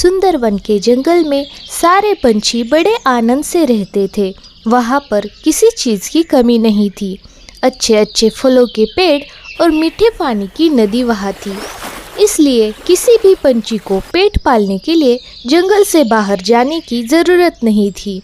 सुंदरवन के जंगल में सारे पंछी बड़े आनंद से रहते थे। वहाँ पर किसी चीज़ की कमी नहीं थी। अच्छे अच्छे फलों के पेड़ और मीठे पानी की नदी वहाँ थी। इसलिए किसी भी पंछी को पेट पालने के लिए जंगल से बाहर जाने की ज़रूरत नहीं थी।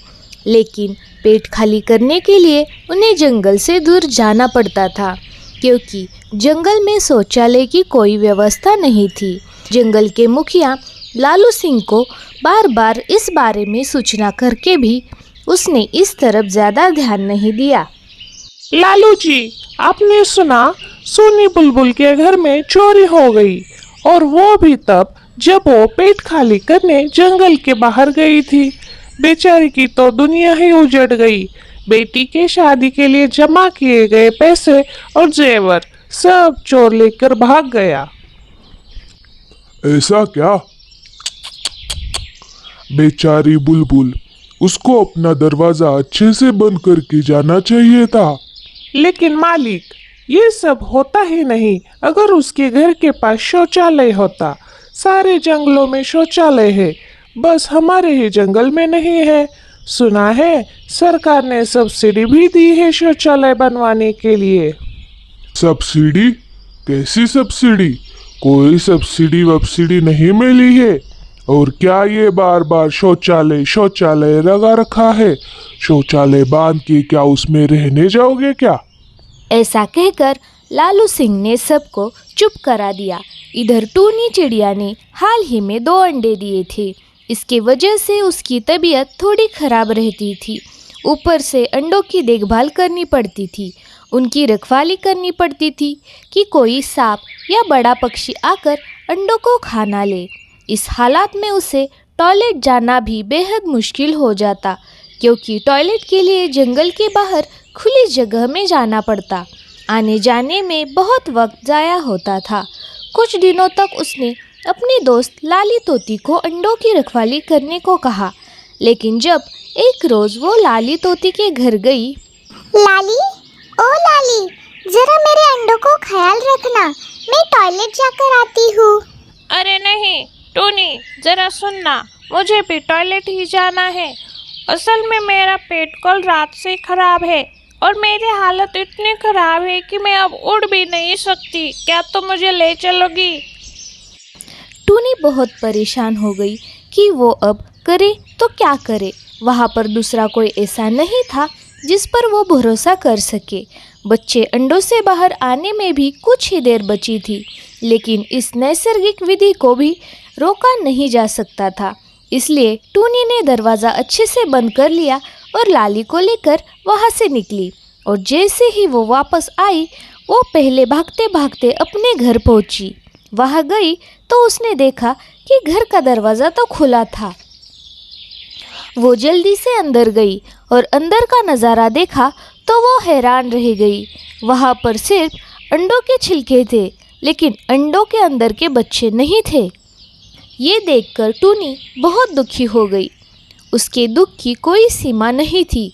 लेकिन पेट खाली करने के लिए उन्हें जंगल से दूर जाना पड़ता था, क्योंकि जंगल में शौचालय की कोई व्यवस्था नहीं थी। जंगल के मुखिया लालू सिंह को बार बार इस बारे में सूचना करके भी उसने इस तरफ ज़्यादा ध्यान नहीं दिया। लालू जी, आपने सुना सोनी बुलबुल के घर में चोरी हो गई, और वो भी तब जब वो पेट खाली करने जंगल के बाहर गई थी। बेचारी की तो दुनिया ही उजड़ गई। बेटी के शादी के लिए जमा किए गए पैसे और जेवर सब चोर लेकर भाग गया। ऐसा क्या? बेचारी बुलबुल, उसको अपना दरवाजा अच्छे से बंद करके जाना चाहिए था। लेकिन मालिक, ये सब होता ही नहीं अगर उसके घर के पास शौचालय होता। सारे जंगलों में शौचालय है, बस हमारे ही जंगल में नहीं है। सुना है सरकार ने सब्सिडी भी दी है शौचालय बनवाने के लिए। सब्सिडी? कैसी सब्सिडी? कोई सब्सिडी वब्सिडी नहीं मिली है। और क्या ये बार बार शौचालय शौचालय लगा रखा है? शौचालय बांध के क्या उसमें रहने जाओगे क्या? ऐसा कहकर लालू सिंह ने सबको चुप करा दिया। इधर टूनी चिड़िया ने हाल ही में 2 अंडे दिए थे। इसकी वजह से उसकी तबीयत थोड़ी खराब रहती थी। ऊपर से अंडों की देखभाल करनी पड़ती थी, उनकी रखवाली करनी पड़ती थी कि कोई सांप या बड़ा पक्षी आकर अंडों को खा ना ले। इस हालात में उसे टॉयलेट जाना भी बेहद मुश्किल हो जाता, क्योंकि टॉयलेट के लिए जंगल के बाहर खुली जगह में जाना पड़ता। आने जाने में बहुत वक्त ज़ाया होता था। कुछ दिनों तक उसने अपनी दोस्त लाली तोती को अंडों की रखवाली करने को कहा, लेकिन जब एक रोज़ वो लाली तोती के घर गई। लाली, ओ लाली, जरा मेरे अंडों को ख्याल रखना, मैं टॉयलेट जाकर आती हूँ। अरे नहीं टूनी, जरा सुनना, मुझे भी टॉयलेट ही जाना है। असल में मेरा पेट कल रात से खराब है और मेरी हालत इतनी खराब है कि मैं अब उड़ भी नहीं सकती। क्या तुम मुझे ले चलोगी? टूनी बहुत परेशान हो गई कि वो अब करे तो क्या करे। वहाँ पर दूसरा कोई ऐसा नहीं था जिस पर वो भरोसा कर सके। बच्चे अंडों से बाहर आने में भी कुछ ही देर बची थी, लेकिन इस नैसर्गिक विधि को भी रोका नहीं जा सकता था। इसलिए टूनी ने दरवाज़ा अच्छे से बंद कर लिया और लाली को लेकर वहाँ से निकली। और जैसे ही वो वापस आई, वो पहले भागते भागते अपने घर पहुँची। वहाँ गई तो उसने देखा कि घर का दरवाज़ा तो खुला था। वो जल्दी से अंदर गई और अंदर का नज़ारा देखा तो वो हैरान रह गई। वहाँ पर सिर्फ अंडों के छिलके थे, लेकिन अंडों के अंदर के बच्चे नहीं थे। ये देखकर टूनी बहुत दुखी हो गई। उसके दुख की कोई सीमा नहीं थी।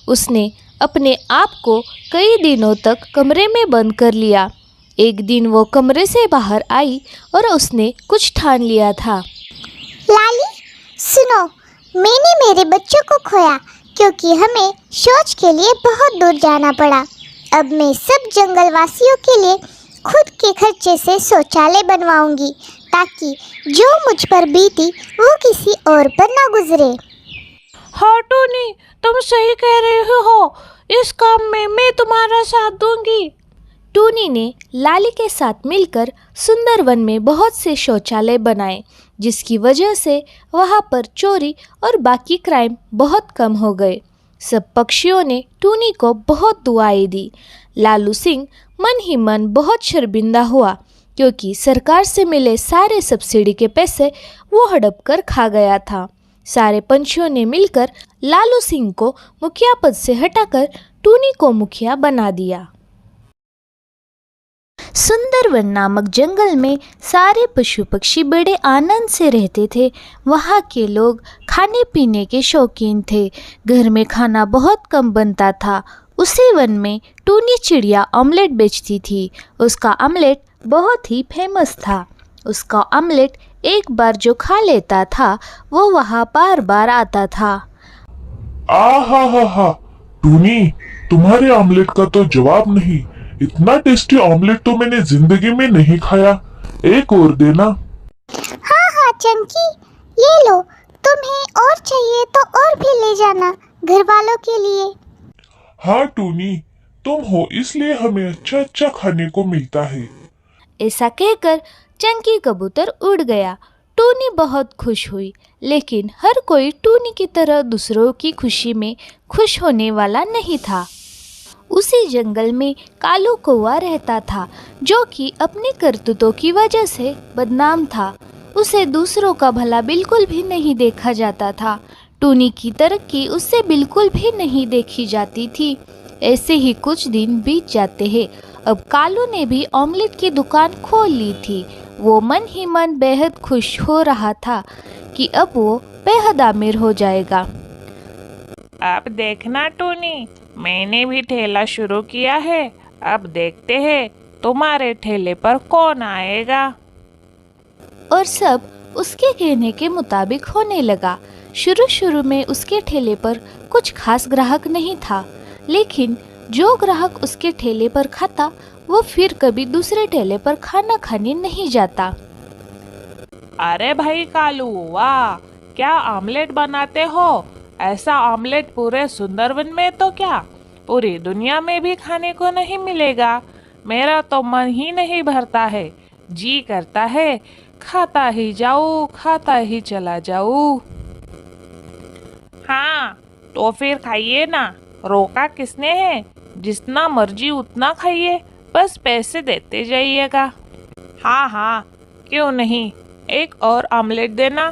उसने अपने आप को कई दिनों तक कमरे में बंद कर लिया। एक दिन वो कमरे से बाहर आई और उसने कुछ ठान लिया था। लाली, सुनो, मैंने मेरे बच्चों को खोया क्योंकि हमें शौच के लिए बहुत दूर जाना पड़ा। अब मैं सब जंगलवासियों के लिए खुद के खर्चे से शौचालय बनवाऊंगी, ताकि जो मुझ पर बीती वो किसी और पर ना गुजरे। हाँ टूनी, तुम सही कह रहे हो। इस काम में मैं तुम्हारा साथ दूंगी। टूनी ने लाली के साथ मिलकर सुंदरवन में बहुत से शौचालय बनाए, जिसकी वजह से वहाँ पर चोरी और बाकी क्राइम बहुत कम हो गए। सब पक्षियों ने टूनी को बहुत दुआएं दी। लालू सिंह मन ही मन बहुत शर्मिंदा हुआ, क्योंकि सरकार से मिले सारे सब्सिडी के पैसे वो हड़प कर खा गया था। सारे पंछियों ने मिलकर लालू सिंह को मुखिया पद से हटाकर टूनी को मुखिया बना दिया। सुंदरवन नामक जंगल में सारे पशु पक्षी बड़े आनंद से रहते थे। वहाँ के लोग खाने पीने के शौकीन थे। घर में खाना बहुत कम बनता था। उसी वन में टूनी चिड़िया ऑमलेट बेचती थी। उसका ऑमलेट बहुत ही फेमस था। उसका ऑमलेट एक बार जो खा लेता था वो वहाँ बार बार आता था। हा, टूनी, तुम्हारे ऑमलेट का तो जवाब नहीं। इतना टेस्टी ऑमलेट तो मैंने जिंदगी में नहीं खाया। एक और देना। हाँ हाँ चंकी, ये लो, तुम्हें और चाहिए तो और भी ले जाना, घर वालों के लिए। हाँ टूनी, तुम हो इसलिए हमें अच्छा अच्छा खाने को मिलता है। ऐसा कहकर चंकी कबूतर उड़ गया। टूनी बहुत खुश हुई, लेकिन हर कोई टूनी की तरह दूसरों की खुशी में खुश होने वाला नहीं था। उसी जंगल में कालू कौवा रहता था, जो कि अपनी करतूतों की वजह से बदनाम था। उसे दूसरों का भला बिल्कुल भी नहीं देखा जाता था। टूनी की तरक्की उससे बिल्कुल भी नहीं देखी जाती थी। ऐसे ही कुछ दिन बीत जाते हैं। अब कालू ने भी ऑमलेट की दुकान खोल ली थी। वो मन ही मन बेहद खुश हो रहा था कि अब वो बेहद अमीर हो जाएगा। अब देखना टूनी, मैंने भी ठेला शुरू किया है। अब देखते हैं तुम्हारे ठेले पर कौन आएगा। और सब उसके कहने के मुताबिक होने लगा। शुरू में उसके ठेले पर कुछ खास ग्राहक नहीं था, लेकिन जो ग्राहक उसके ठेले पर खाता वो फिर कभी दूसरे ठेले पर खाना खाने नहीं जाता। अरे भाई कालू, वाह, क्या ऑमलेट बनाते हो। ऐसा ऑमलेट पूरे सुंदरवन में तो क्या पूरी दुनिया में भी खाने को नहीं मिलेगा। मेरा तो मन ही नहीं भरता है, जी करता है खाता ही जाऊं, खाता ही चला जाऊं। हाँ तो फिर खाइए ना, रोका किसने है। जितना मर्जी उतना खाइए, बस पैसे देते जाइएगा। हाँ हाँ, क्यों नहीं, एक और ऑमलेट देना।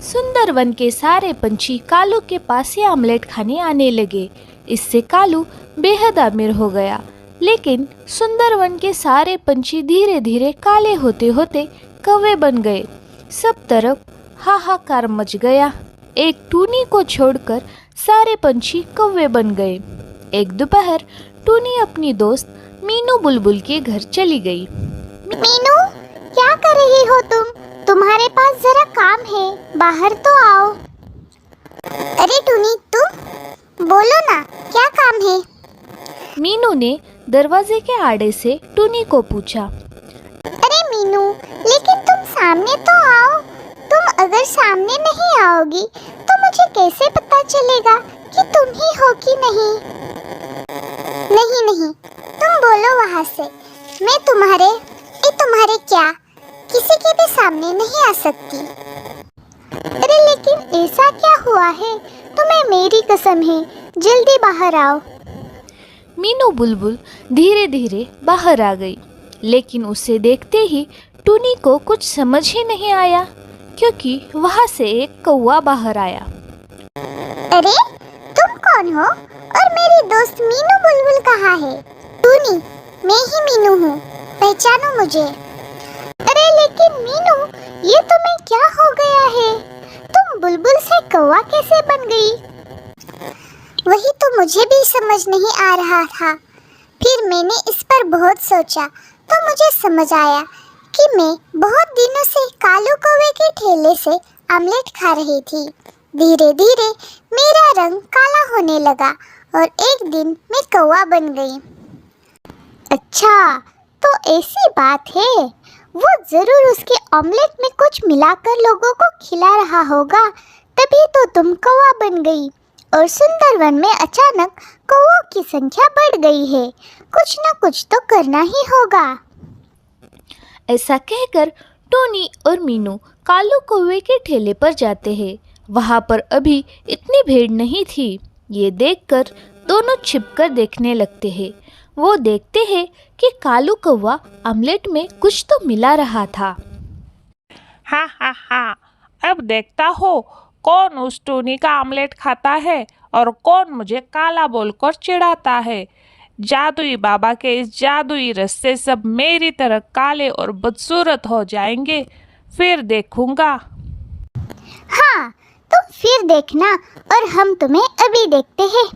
सुंदरवन के सारे पंछी कालू के पास ही ऑमलेट खाने आने लगे। इससे कालू बेहद अमीर हो गया। लेकिन सुंदरवन के सारे पंछी धीरे धीरे काले होते होते कौवे बन गए। सब तरफ हाहाकार मच गया। एक टूनी को छोड़कर सारे पंछी कौवे बन गए। एक दोपहर टूनी अपनी दोस्त मीनू बुलबुल के घर चली गई। मीनू, क्या कर रही हो तुम? तुम्हारे पास जरा काम है, बाहर तो आओ। अरे टूनी, तुम बोलो ना, क्या काम है? मीनू ने दरवाजे के आड़े से टूनी को पूछा। अरे मीनू, लेकिन तुम सामने तो आओ। तुम अगर सामने नहीं आओगी तो मुझे कैसे पता चलेगा कि तुम ही हो कि नहीं? नहीं, तुम बोलो वहाँ से। मैं तुम्हारे क्या किसी के भी सामने नहीं आ सकती। अरे लेकिन ऐसा क्या हुआ है? तुम्हें मेरी कसम है, जल्दी बाहर आओ। मीनू बुलबुल धीरे धीरे बाहर आ गई, लेकिन उसे देखते ही टूनी को कुछ समझ ही नहीं आया, क्योंकि वहाँ से एक कौवा बाहर आया। अरे तुम कौन हो और मेरी दोस्त मीनू बुलबुल कहाँ है? टूनी, मैं ही मीनू हूँ, पहचानो मुझे। अरे लेकिन मीनू, ये तुम्हें क्या हो गया है? तुम बुलबुल से कौवा कैसे बन गई? वही तो मुझे भी समझ नहीं आ रहा था। फिर मैंने इस पर बहुत सोचा तो मुझे समझ आया कि मैं बहुत दिनों से कालू कौवे के ठेले से ऑमलेट खा रही थी। धीरे धीरे मेरा रंग काला होने लगा और एक दिन मैं कौवा बन गई। अच्छा, तो ऐसी बात है। वो जरूर उसके ऑमलेट में कुछ मिलाकर लोगों को खिला रहा होगा, तभी तो तुम कौवा बन गई। और सुंदरवन में अचानक कौवों की संख्या बढ़ गई है। कुछ न कुछ तो करना ही होगा। ऐसा कहकर टोनी और मीनू कालू कौवे के ठेले पर जाते हैं। वहाँ पर अभी इतनी भीड़ नहीं थी। ये देखकर दोनों छिपकर देखने लगते हैं। वो देखते हैं कि कालू कौवा ऑमलेट में कुछ तो मिला रहा था। हाँ हाँ हाँ, अब देखता हो कौन उस टूनी का ऑमलेट खाता है और कौन मुझे काला बोलकर चिढ़ाता है। जादुई बाबा के इस जादुई रस से सब मेरी तरह काले और बदसूरत हो जाएंगे, फिर देखूंगा। हाँ, तुम फिर देखना और हम तुम्हें अभी देखते हैं।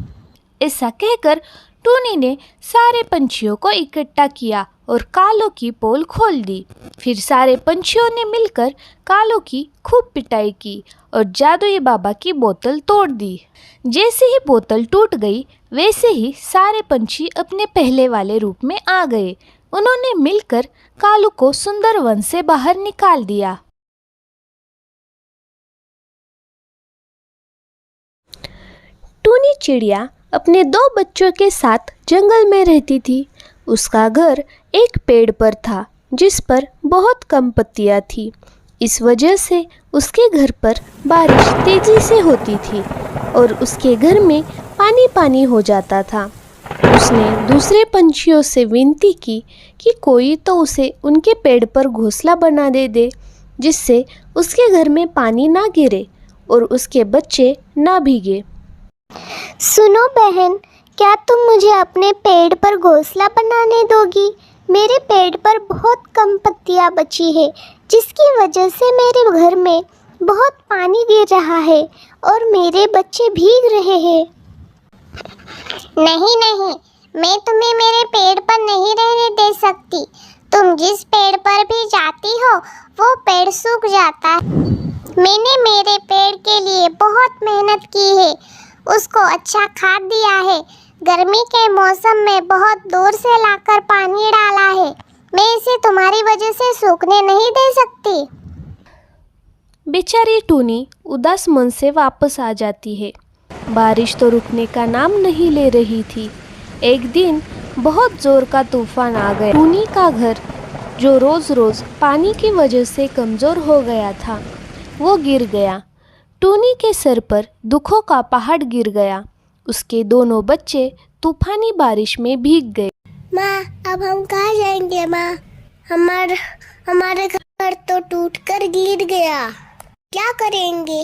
ऐसा कहकर टूनी ने सारे पंछियों को इकट्ठा किया और कालू की पोल खोल दी। फिर सारे पंछियों ने मिलकर कालू की खूब पिटाई की और जादुई बाबा की बोतल तोड़ दी। जैसे ही बोतल टूट गई वैसे ही सारे पंछी अपने पहले वाले रूप में आ गए। उन्होंने मिलकर कालू को सुंदर वन से बाहर निकाल दिया। टूनी चिड़िया अपने 2 बच्चों के साथ जंगल में रहती थी। उसका घर एक पेड़ पर था जिस पर बहुत कम पत्तियां थी। इस वजह से उसके घर पर बारिश तेजी से होती थी और उसके घर में पानी पानी हो जाता था। उसने दूसरे पंछियों से विनती की कि कोई तो उसे उनके पेड़ पर घोंसला बना दे जिससे उसके घर में पानी ना गिरे और उसके बच्चे ना भीगे। सुनो बहन, क्या तुम मुझे अपने पेड़ पर घोंसला बनाने दोगी? मेरे पेड़ पर बहुत कम पत्तियां बची है जिसकी वजह से मेरे घर में बहुत पानी गिर रहा है और मेरे बच्चे भीग रहे हैं। नहीं नहीं, मैं तुम्हें मेरे पेड़ पर नहीं रहने दे सकती। तुम जिस पेड़ पर भी जाती हो वो पेड़ सूख जाता है। मैंने मेरे पेड़ के लिए बहुत मेहनत की है, उसको अच्छा खाद दिया है, गर्मी के मौसम में बहुत दूर से लाकर पानी डाला है। मैं इसे तुम्हारी वजह से सूखने नहीं दे सकती। बेचारी टूनी उदास मन से वापस आ जाती है। बारिश तो रुकने का नाम नहीं ले रही थी। एक दिन बहुत जोर का तूफान आ गया। टूनी का घर जो रोज़ रोज़ पानी की वजह से कमज़ोर हो गया था वो गिर गया। टूनी के सर पर दुखों का पहाड़ गिर गया। उसके दोनों बच्चे तूफानी बारिश में भीग गए। माँ, अब हम कहाँ जाएंगे माँ? हमारा घर तो टूटकर गिर गया, क्या करेंगे?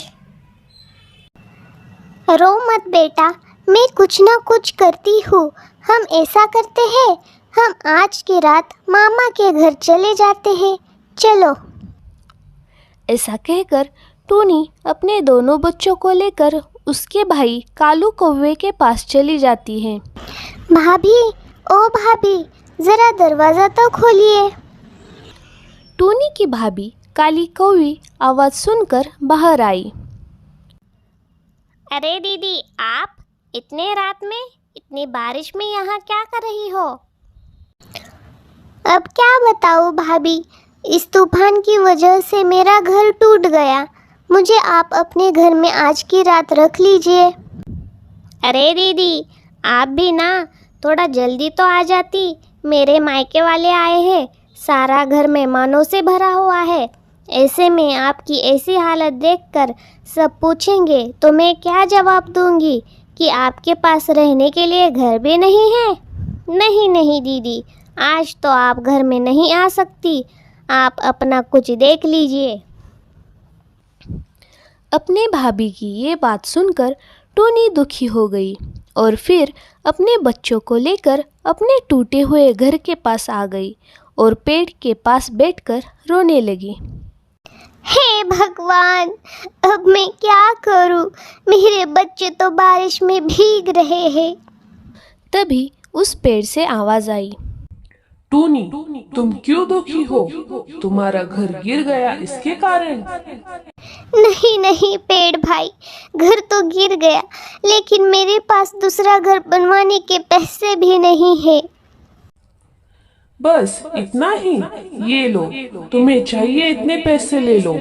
रो मत बेटा, मैं कुछ ना कुछ करती हूँ। हम ऐसा करते हैं, हम आज की रात मामा के घर चले जाते हैं। चलो। ऐसा कहकर टूनी अपने दोनों बच्चों को लेकर उसके भाई कालू कौवे के पास चली जाती है। भाभी, ओ भाभी, जरा दरवाज़ा तो खोलिए। टूनी की भाभी काली कौवी आवाज़ सुनकर बाहर आई। अरे दीदी, आप इतने रात में इतनी बारिश में यहाँ क्या कर रही हो? अब क्या बताऊँ भाभी, इस तूफान की वजह से मेरा घर टूट गया। मुझे आप अपने घर में आज की रात रख लीजिए। अरे दीदी, आप भी ना थोड़ा जल्दी तो आ जाती। मेरे मायके वाले आए हैं, सारा घर मेहमानों से भरा हुआ है। ऐसे में आपकी ऐसी हालत देखकर सब पूछेंगे तो मैं क्या जवाब दूंगी कि आपके पास रहने के लिए घर भी नहीं है? नहीं नहीं दीदी, आज तो आप घर में नहीं आ सकती। आप अपना कुछ देख लीजिए। अपने भाभी की ये बात सुनकर टूनी दुखी हो गई और फिर अपने बच्चों को लेकर अपने टूटे हुए घर के पास आ गई और पेड़ के पास बैठकर रोने लगी। हे भगवान, अब मैं क्या करूं? मेरे बच्चे तो बारिश में भीग रहे हैं। तभी उस पेड़ से आवाज़ आई। टूनी, तुम क्यों दुखी हो? तुम्हारा घर गिर गया इसके कारण? नहीं नहीं पेड़ भाई, घर तो गिर गया, लेकिन मेरे पास दूसरा घर बनवाने के पैसे भी नहीं है। बस इतना ही? ये लो, तुम्हें चाहिए इतने पैसे ले लो।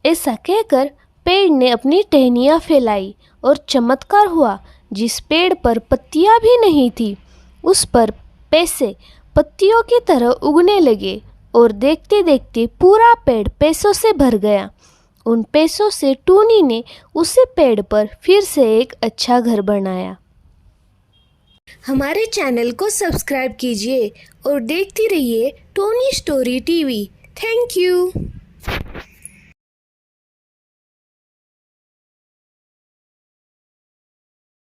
ऐसा कहकर पेड़ ने अपनी टहनियाँ फैलाई और चमत्कार हुआ। जिस पेड़ पर पत्तियाँ भी नहीं थी उस पर पैसे पत्तियों की तरह उगने लगे और देखते देखते पूरा पेड़ पैसों से भर गया। उन पैसों से टूनी ने उसी पेड़ पर फिर से एक अच्छा घर बनाया। हमारे चैनल को सब्सक्राइब कीजिए और देखती रहिए Tony story TV. Thank you.